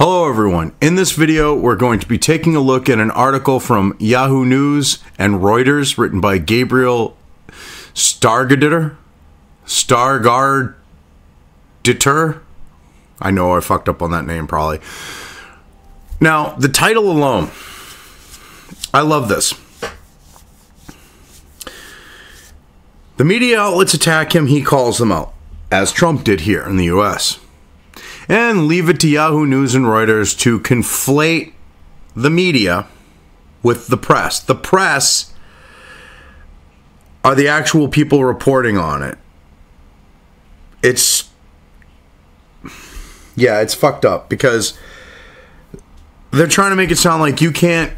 Hello everyone. In this video, we're going to be taking a look at an article from Yahoo News and Reuters written by Gabriel Stargarditer. I know I fucked up on that name probably. Now, the title alone, I love this. The media outlets attack him, he calls them out, as Trump did here in the US. And leave it to Yahoo News and Reuters to conflate the media with the press. The press are the actual people reporting on it. It's fucked up because they're trying to make it sound like you can't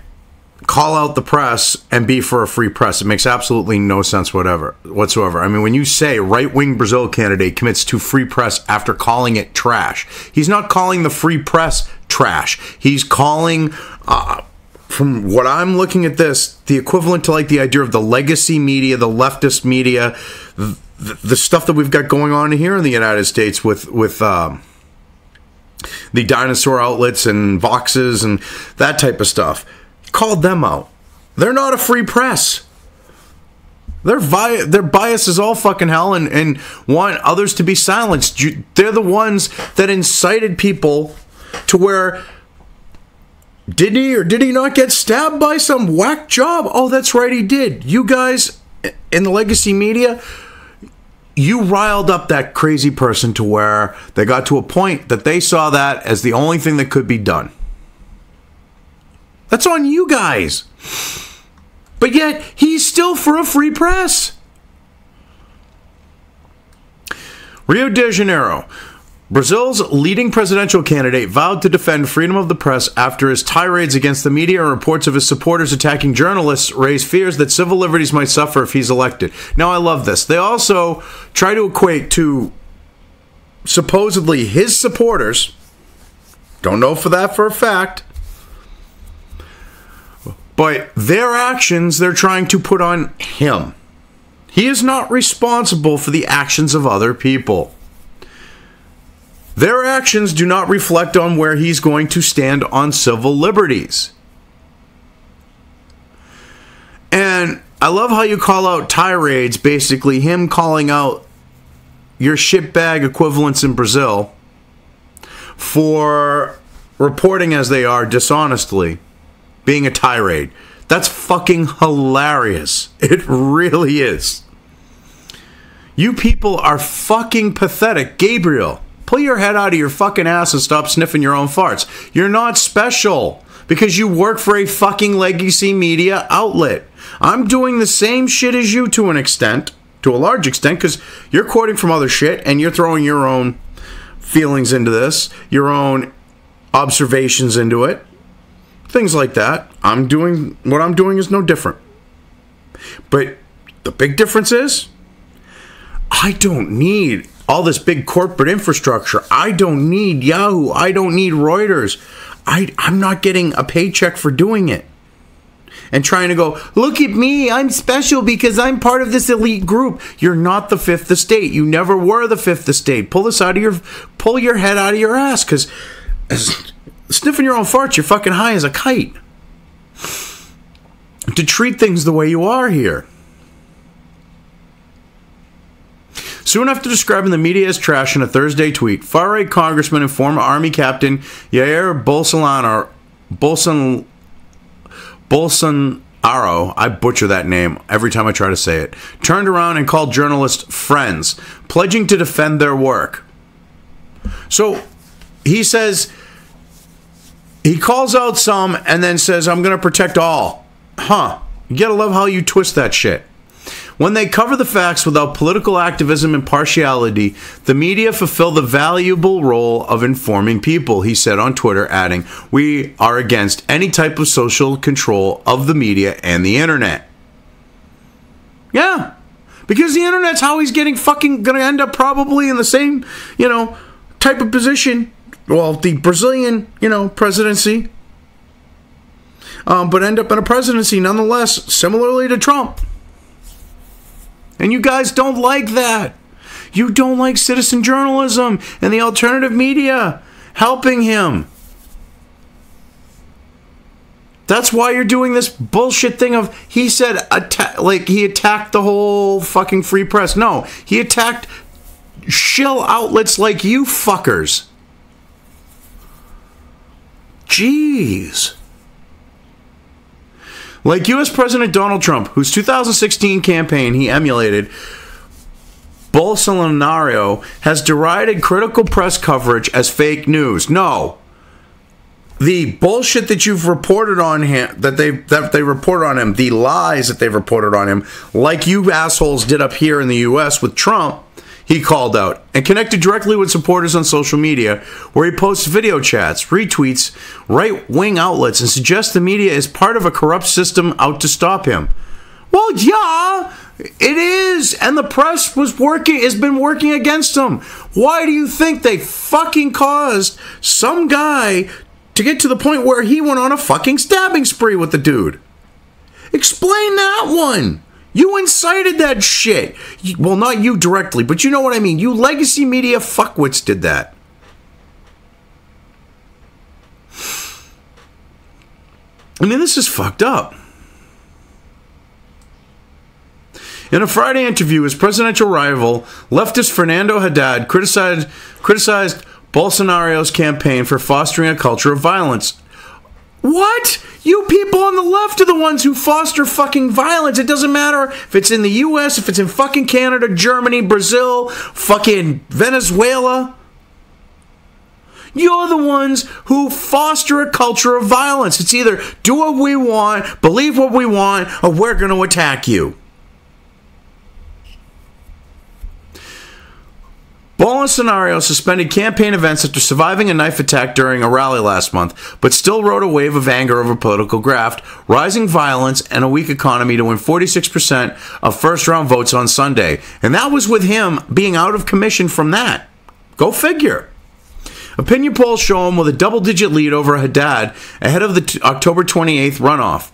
call out the press and be for a free press. It makes absolutely no sense whatsoever. I mean, when you say right-wing Brazil candidate commits to free press after calling it trash, he's not calling the free press trash. He's calling, from what I'm looking at this, the equivalent to like the idea of the legacy media, the leftist media, the stuff that we've got going on here in the United States with the dinosaur outlets and Voxes and that type of stuff. Called them out. They're not a free press. Their bias is all fucking hell and want others to be silenced. They're the ones that incited people to where, did he or did he not get stabbed by some whack job? Oh, that's right, he did. You guys in the legacy media, you riled up that crazy person to where they got to a point that they saw that as the only thing that could be done. That's on you guys. But yet, he's still for a free press. Rio de Janeiro. Brazil's leading presidential candidate vowed to defend freedom of the press after his tirades against the media and reports of his supporters attacking journalists raised fears that civil liberties might suffer if he's elected. Now, I love this. They also try to equate to supposedly his supporters, don't know for that for a fact, but their actions they're trying to put on him. He is not responsible for the actions of other people. Their actions do not reflect on where he's going to stand on civil liberties. And I love how you call out tirades, basically him calling out your shitbag equivalents in Brazil for reporting as they are dishonestly. Being a tirade. That's fucking hilarious. It really is. You people are fucking pathetic. Gabriel, pull your head out of your fucking ass and stop sniffing your own farts. You're not special because you work for a fucking legacy media outlet. I'm doing the same shit as you to an extent, to a large extent, because you're quoting from other shit and you're throwing your own feelings into this, your own observations into it. Things like that. What I'm doing is no different. But the big difference is, I don't need all this big corporate infrastructure. I don't need Yahoo. I don't need Reuters. I'm not getting a paycheck for doing it. And trying to go, look at me, I'm special because I'm part of this elite group. You're not the fifth estate. You never were the fifth estate. Pull your head out of your ass, because sniffing your own farts, you're fucking high as a kite. To treat things the way you are here. Soon after describing the media as trash in a Thursday tweet, far-right congressman and former Army Captain Jair Bolsonaro, I butcher that name every time I try to say it, turned around and called journalists friends, pledging to defend their work. So, he says, he calls out some and then says, I'm going to protect all. Huh. You got to love how you twist that shit. When they cover the facts without political activism and partiality, the media fulfill the valuable role of informing people, he said on Twitter, adding, we are against any type of social control of the media and the internet. Yeah. Because the internet's how he's going to end up probably in the same, type of position. Well, the Brazilian, presidency. But end up in a presidency nonetheless, similarly to Trump. And you guys don't like that. You don't like citizen journalism and the alternative media helping him. That's why you're doing this bullshit thing of, he said, like he attacked the whole fucking free press. No, he attacked shill outlets like you fuckers. Jeez. Like U.S. President Donald Trump, whose 2016 campaign he emulated, Bolsonaro has derided critical press coverage as fake news. No. The bullshit that you've reported on him, that they reported on him, the lies that they've reported on him, like you assholes did up here in the U.S. with Trump, he called out and connected directly with supporters on social media, where he posts video chats, retweets right-wing outlets, and suggests the media is part of a corrupt system out to stop him. Well, yeah, it is, and the press has been working against him. Why do you think they fucking caused some guy to get to the point where he went on a fucking stabbing spree with the dude? Explain that one. You incited that shit. Well, not you directly, but you know what I mean. You legacy media fuckwits did that. I mean, this is fucked up. In a Friday interview, his presidential rival, leftist Fernando Haddad, criticized Bolsonaro's campaign for fostering a culture of violence. What? You people on the left are the ones who foster fucking violence. It doesn't matter if it's in the U.S., if it's in fucking Canada, Germany, Brazil, fucking Venezuela. You're the ones who foster a culture of violence. It's either do what we want, believe what we want, or we're going to attack you. Bolsonaro suspended campaign events after surviving a knife attack during a rally last month, but still rode a wave of anger over political graft, rising violence, and a weak economy to win 46% of first-round votes on Sunday. And that was with him being out of commission from that. Go figure. Opinion polls show him with a double-digit lead over Haddad ahead of the October 28th runoff.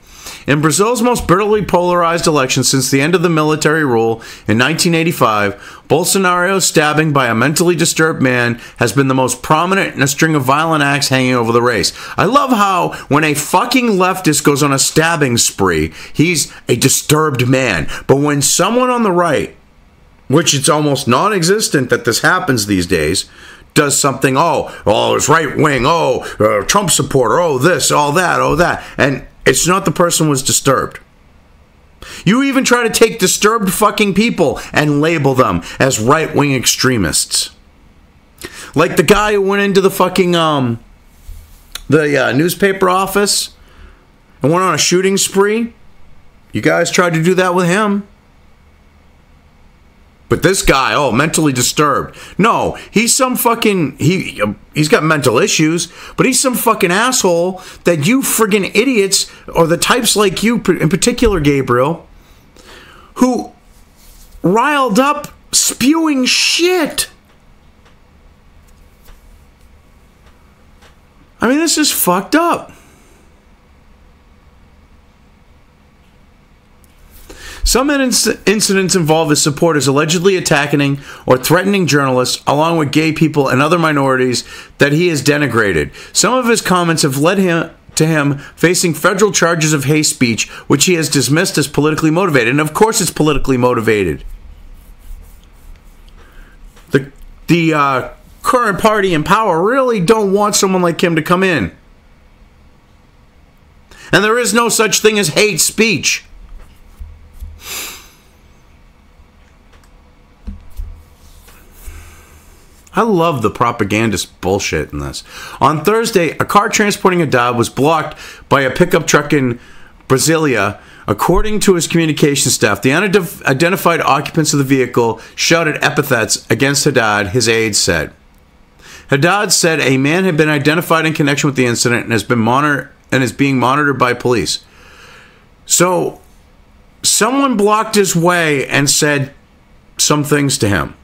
In Brazil's most bitterly polarized election since the end of the military rule in 1985, Bolsonaro's stabbing by a mentally disturbed man has been the most prominent in a string of violent acts hanging over the race. I love how when a fucking leftist goes on a stabbing spree, he's a disturbed man. But when someone on the right, which it's almost non-existent that this happens these days, does something, it's right wing, Trump supporter, this, all that, and it's not the person was disturbed. You even try to take disturbed fucking people and label them as right-wing extremists. Like the guy who went into the fucking newspaper office and went on a shooting spree. You guys tried to do that with him. But this guy, mentally disturbed. No, he's some fucking, he's got mental issues, but he's some fucking asshole that you friggin' idiots, or the types like you, in particular, Gabriel, who riled up spewing shit. I mean, this is fucked up. Some incidents involve his supporters allegedly attacking or threatening journalists, along with gay people and other minorities that he has denigrated. Some of his comments have led to him facing federal charges of hate speech, which he has dismissed as politically motivated. And of course it's politically motivated. The current party in power really don't want someone like him to come in. And there is no such thing as hate speech. I love the propagandist bullshit in this. On Thursday, a car transporting Haddad was blocked by a pickup truck in Brasilia. According to his communication staff, the unidentified occupants of the vehicle shouted epithets against Haddad, his aides said. Haddad said a man had been identified in connection with the incident and is being monitored by police. So, someone blocked his way and said some things to him.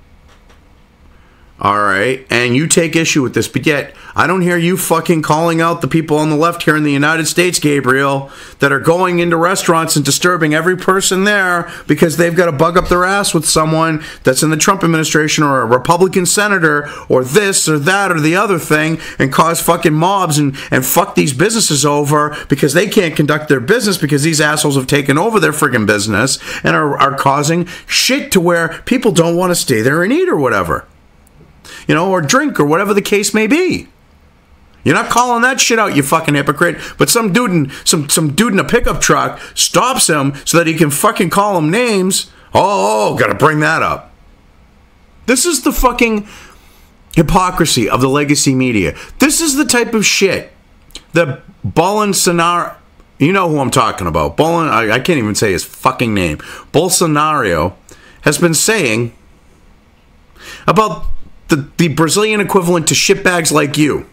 All right, and you take issue with this, but yet I don't hear you fucking calling out the people on the left here in the United States, Gabriel, that are going into restaurants and disturbing every person there because they've got to bug up their ass with someone that's in the Trump administration or a Republican senator or this or that or the other thing and cause fucking mobs and fuck these businesses over because they can't conduct their business because these assholes have taken over their friggin' business and are causing shit to where people don't want to stay there and eat or whatever. You know, or drink, or whatever the case may be. You're not calling that shit out, you fucking hypocrite. But some dude in a pickup truck stops him so that he can fucking call him names. Oh, gotta bring that up. This is the fucking hypocrisy of the legacy media. This is the type of shit that Bolsonaro, you know who I'm talking about. I can't even say his fucking name. Bolsonaro has been saying about the Brazilian equivalent to shitbags like you.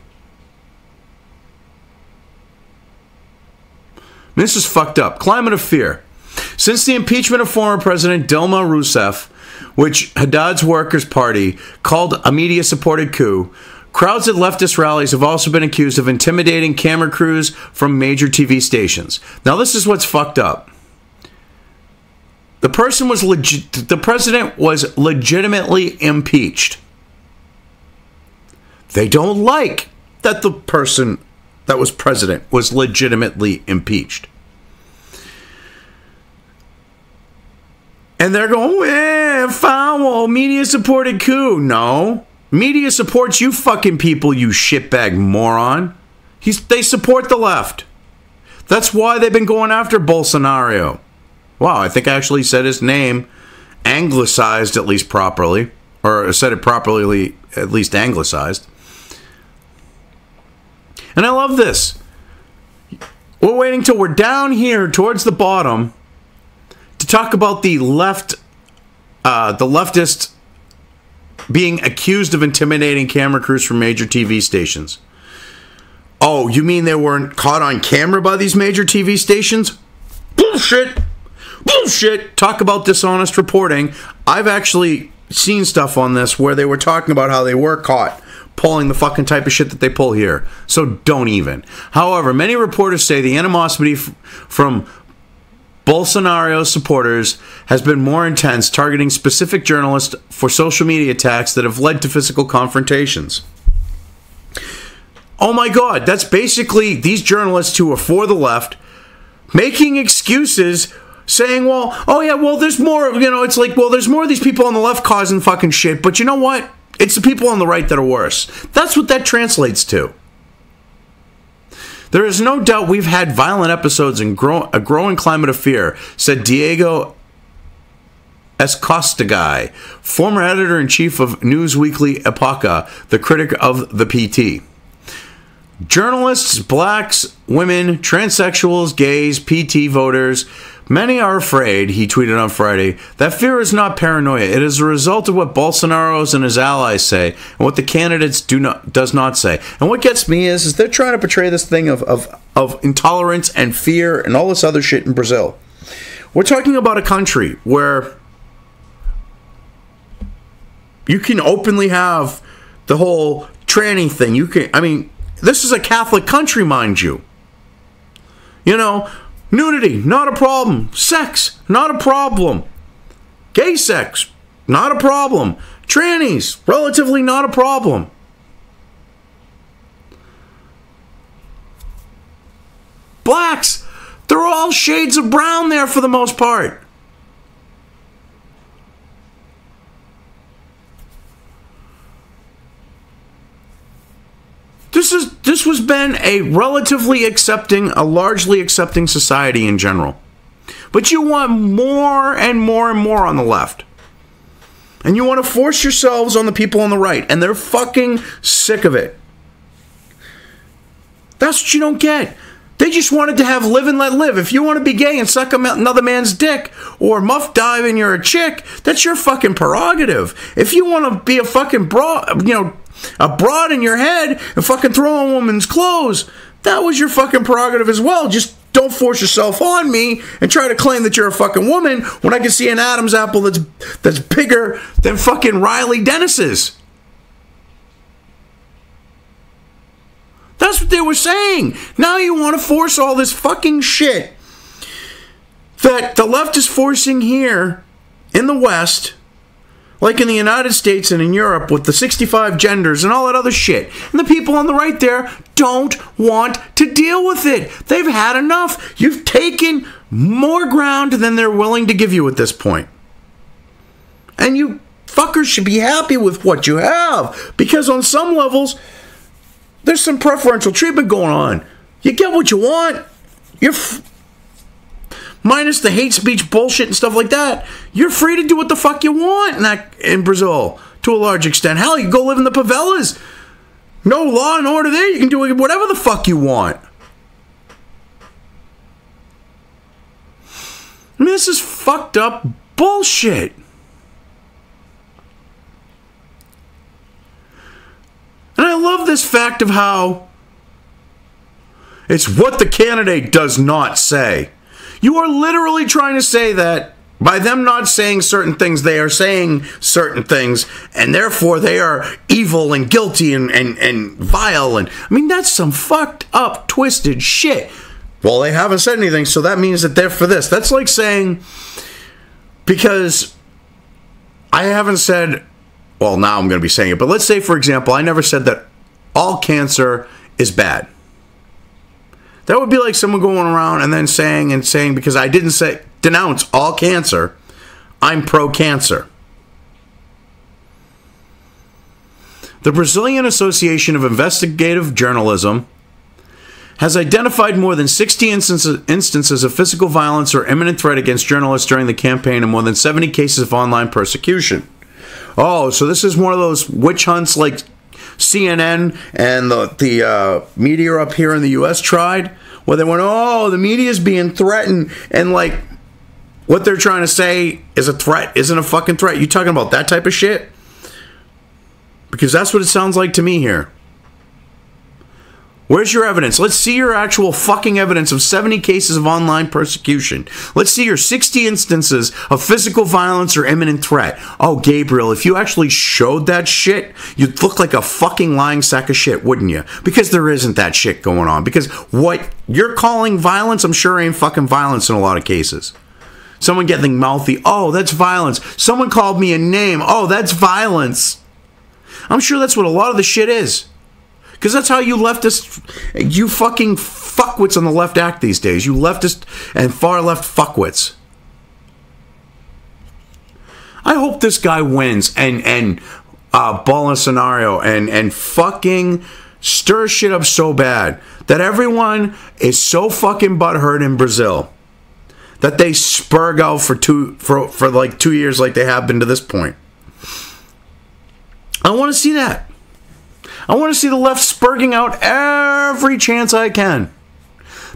This is fucked up. Climate of fear. Since the impeachment of former President Dilma Rousseff, which Haddad's Workers' Party called a media-supported coup, crowds at leftist rallies have also been accused of intimidating camera crews from major TV stations. Now, this is what's fucked up. The president was legitimately impeached. They don't like that the person that was president was legitimately impeached. And they're going, foul, media-supported coup. No. Media supports you fucking people, you shitbag moron. They support the left. That's why they've been going after Bolsonaro. Wow, I think I actually said his name anglicized at least properly. Or said it properly, at least anglicized. And I love this. We're waiting till we're down here towards the bottom to talk about the leftists being accused of intimidating camera crews from major TV stations. Oh, you mean they weren't caught on camera by these major TV stations? Bullshit. Bullshit. Talk about dishonest reporting. I've actually seen stuff on this where they were talking about how they were caught pulling the fucking type of shit that they pull here. So don't even. However, many reporters say the animosity from Bolsonaro's supporters has been more intense, targeting specific journalists for social media attacks that have led to physical confrontations. Oh my God, that's basically these journalists who are for the left making excuses, saying, well, oh yeah, well, there's more, it's like, well, there's more of these people on the left causing fucking shit, but you know what? It's the people on the right that are worse. That's what that translates to. There is no doubt we've had violent episodes and a growing climate of fear, said Diego Escostigai, former editor-in-chief of Newsweekly Epoca, the critic of the PT. Journalists, blacks, women, transsexuals, gays, PT voters, many are afraid, he tweeted on Friday, that fear is not paranoia. It is a result of what Bolsonaro and his allies say and what the candidates does not say. And what gets me is they're trying to portray this thing of intolerance and fear and all this other shit in Brazil. We're talking about a country where you can openly have the whole tranny thing. This is a Catholic country, mind you. Nudity, not a problem. Sex, not a problem. Gay sex, not a problem. Trannies, relatively not a problem. Blacks, they're all shades of brown there for the most part. This was been a largely accepting society in general. But you want more and more and more on the left. And you want to force yourselves on the people on the right. And they're fucking sick of it. That's what you don't get. They just wanted to have live and let live. If you want to be gay and suck another man's dick or muff dive and you're a chick, that's your fucking prerogative. If you want to be a fucking broad, a broad in your head and fucking throw on a woman's clothes, that was your fucking prerogative as well. Just don't force yourself on me and try to claim that you're a fucking woman when I can see an Adam's apple that's bigger than fucking Riley Dennis's. That's what they were saying. Now you want to force all this fucking shit that the left is forcing here in the West, like in the United States and in Europe with the 65 genders and all that other shit. And the people on the right there don't want to deal with it. They've had enough. You've taken more ground than they're willing to give you at this point. And you fuckers should be happy with what you have, because on some levels, there's some preferential treatment going on. You get what you want. You're minus the hate speech bullshit and stuff like that. You're free to do what the fuck you want in Brazil, to a large extent. Hell, you go live in the favelas. No law and order there. You can do whatever the fuck you want. I mean, this is fucked up bullshit. And I love this fact of how it's what the candidate does not say. You are literally trying to say that by them not saying certain things, they are saying certain things, and therefore they are evil and guilty and vile. And I mean, that's some fucked up, twisted shit. Well, they haven't said anything, so that means that they're for this. That's like saying, because I haven't said, well, now I'm going to be saying it, but let's say, for example, I never said that all cancer is bad. That would be like someone going around and then saying, because I didn't say denounce all cancer, I'm pro-cancer. The Brazilian Association of Investigative Journalism has identified more than 60 instances of physical violence or imminent threat against journalists during the campaign and more than 70 cases of online persecution. Oh, so this is one of those witch hunts like CNN and the media up here in the U.S. tried, where they went, oh, the media's being threatened, and like what they're trying to say is a threat, isn't a fucking threat. You talking about that type of shit? Because that's what it sounds like to me here. Where's your evidence? Let's see your actual fucking evidence of 70 cases of online persecution. Let's see your 60 instances of physical violence or imminent threat. Oh, Gabriel, if you actually showed that shit, you'd look like a fucking lying sack of shit, wouldn't you? Because there isn't that shit going on. Because what you're calling violence, I'm sure ain't fucking violence in a lot of cases. Someone getting mouthy, oh, that's violence. Someone called me a name, oh, that's violence. I'm sure that's what a lot of the shit is. Because that's how you leftists, you fucking fuckwits on the left act these days. You leftist and far left fuckwits. I hope this guy wins and Bolsonaro and fucking stir shit up so bad that everyone is so fucking butthurt in Brazil that they spurg out for like 2 years like they have been to this point. I want to see that. I want to see the left spurging out every chance I can.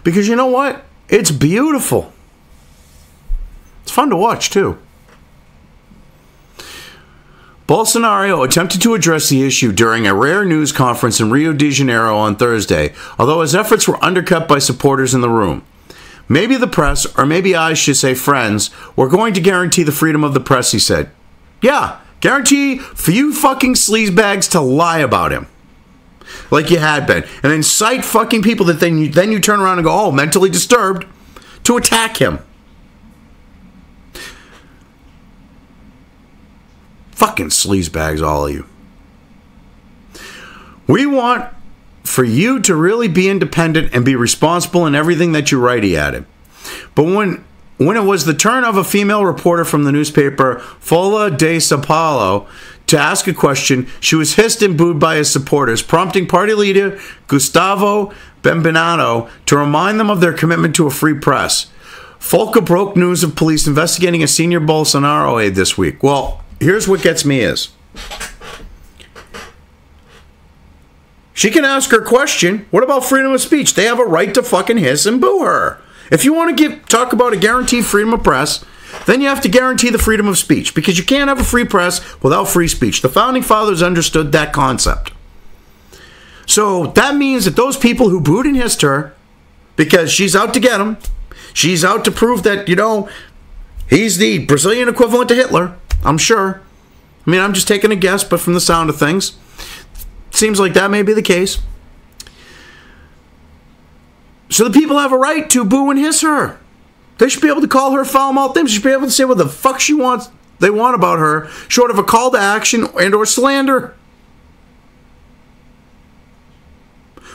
Because you know what? It's beautiful. It's fun to watch, too. Bolsonaro attempted to address the issue during a rare news conference in Rio de Janeiro on Thursday, although his efforts were undercut by supporters in the room. Maybe the press, or maybe I should say friends, were going to guarantee the freedom of the press, he said. Yeah, guarantee for you fucking sleazebags to lie about him. Like you had been. And then cite fucking people that then you turn around and go, oh, mentally disturbed, to attack him. Fucking sleazebags, all of you. We want for you to really be independent and be responsible in everything that you write, he added. But when it was the turn of a female reporter from the newspaper Folha de Sao Paulo to ask a question, she was hissed and booed by his supporters, prompting party leader Gustavo Bembinato to remind them of their commitment to a free press. Folha broke news of police investigating a senior Bolsonaro aide this week. Well, here's what gets me is, she can ask her question. What about freedom of speech? They have a right to fucking hiss and boo her. If you want to talk about a guaranteed freedom of press, then you have to guarantee the freedom of speech, because you can't have a free press without free speech. The Founding Fathers understood that concept. So that means that those people who booed and hissed her because she's out to get him, she's out to prove that, you know, he's the Brazilian equivalent to Hitler, I'm sure. I mean, I'm just taking a guess, but from the sound of things, it seems like that may be the case. So the people have a right to boo and hiss her. They should be able to call her foul-mouthed names. They should be able to say what the fuck they want about her, short of a call to action and or slander.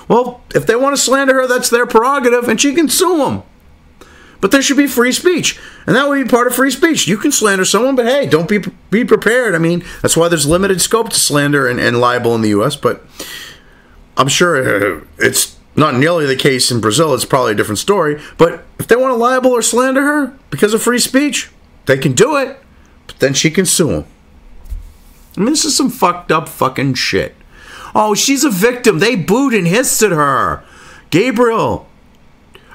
Well, if they want to slander her, that's their prerogative, and she can sue them. But there should be free speech, and that would be part of free speech. You can slander someone, but hey, don't be prepared. I mean, that's why there's limited scope to slander and libel in the U.S., but I'm sure it's not nearly the case in Brazil. It's probably a different story. But if they want to libel or slander her because of free speech, they can do it. But then she can sue them. I mean, this is some fucked up fucking shit. Oh, she's a victim. They booed and hissed at her. Gabriel,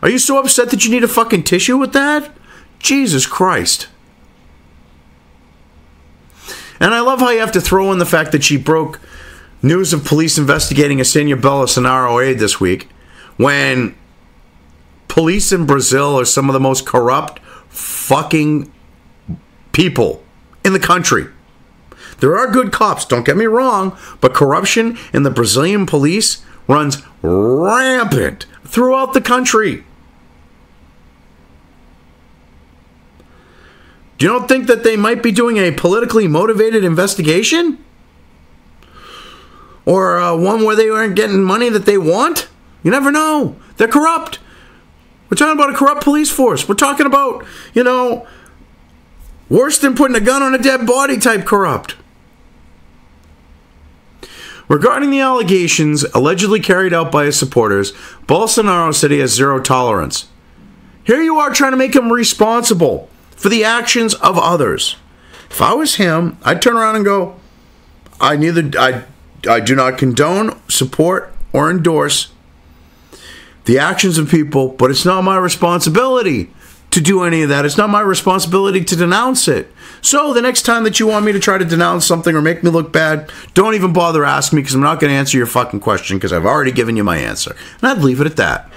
are you so upset that you need a fucking tissue with that? Jesus Christ. And I love how you have to throw in the fact that she broke news of police investigating a Jair Bolsonaro aide this week, when police in Brazil are some of the most corrupt fucking people in the country. There are good cops, don't get me wrong, but corruption in the Brazilian police runs rampant throughout the country. Do you not think that they might be doing a politically motivated investigation? Or one where they aren't getting money that they want? You never know. They're corrupt. We're talking about a corrupt police force. We're talking about, worse than putting a gun on a dead body type corrupt. Regarding the allegations allegedly carried out by his supporters, Bolsonaro said he has zero tolerance. Here you are trying to make him responsible for the actions of others. If I was him, I'd turn around and go, I do not condone, support, or endorse the actions of people, but it's not my responsibility to do any of that. It's not my responsibility to denounce it. So the next time that you want me to try to denounce something or make me look bad, don't even bother asking me, because I'm not going to answer your fucking question, because I've already given you my answer. And I'd leave it at that.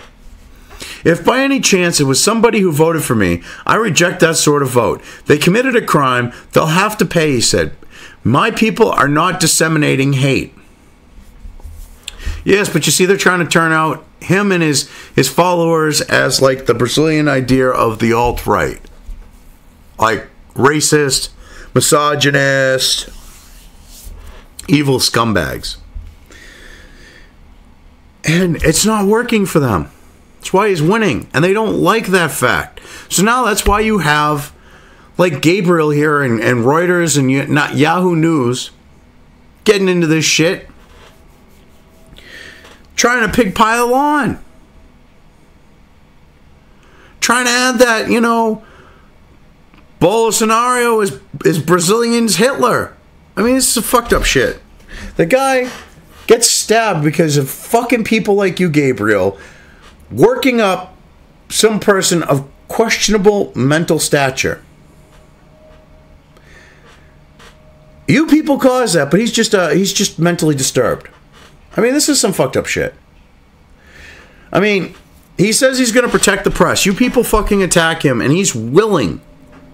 If by any chance it was somebody who voted for me, I reject that sort of vote. They committed a crime, they'll have to pay, he said. My people are not disseminating hate. Yes, but you see, they're trying to turn out him and his followers as like the Brazilian idea of the alt-right. Like racist, misogynist, evil scumbags. And it's not working for them. That's why he's winning. And they don't like that fact. So now that's why you have like Gabriel here and Reuters and not Yahoo News getting into this shit. Trying to pig pile on. Trying to add that, Bolsonaro is Brazilian's Hitler. I mean, this is fucked up shit. The guy gets stabbed because of fucking people like you, Gabriel, working up some person of questionable mental stature. You people cause that, but he's just mentally disturbed. I mean, this is some fucked up shit. I mean, he says he's going to protect the press. You people fucking attack him, and he's willing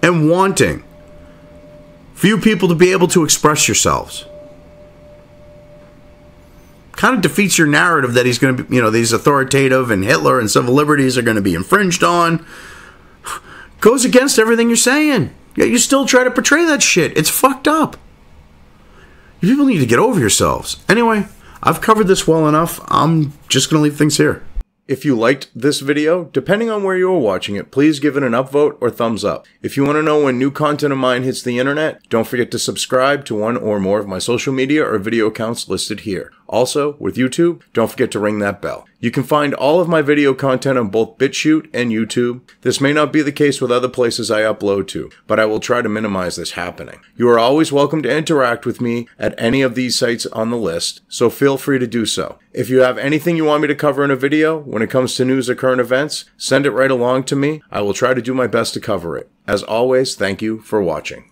and wanting for you people to be able to express yourselves. Kind of defeats your narrative that he's going to be, these authoritative and Hitler and civil liberties are going to be infringed on. Goes against everything you're saying. Yet you still try to portray that shit. It's fucked up. You people need to get over yourselves. Anyway, I've covered this well enough. I'm just going to leave things here. If you liked this video, depending on where you are watching it, please give it an upvote or thumbs up. If you want to know when new content of mine hits the internet, don't forget to subscribe to one or more of my social media or video accounts listed here. Also, with YouTube, don't forget to ring that bell. You can find all of my video content on both BitChute and YouTube. This may not be the case with other places I upload to, but I will try to minimize this happening. You are always welcome to interact with me at any of these sites on the list, so feel free to do so. If you have anything you want me to cover in a video, when it comes to news or current events, send it right along to me. I will try to do my best to cover it. As always, thank you for watching.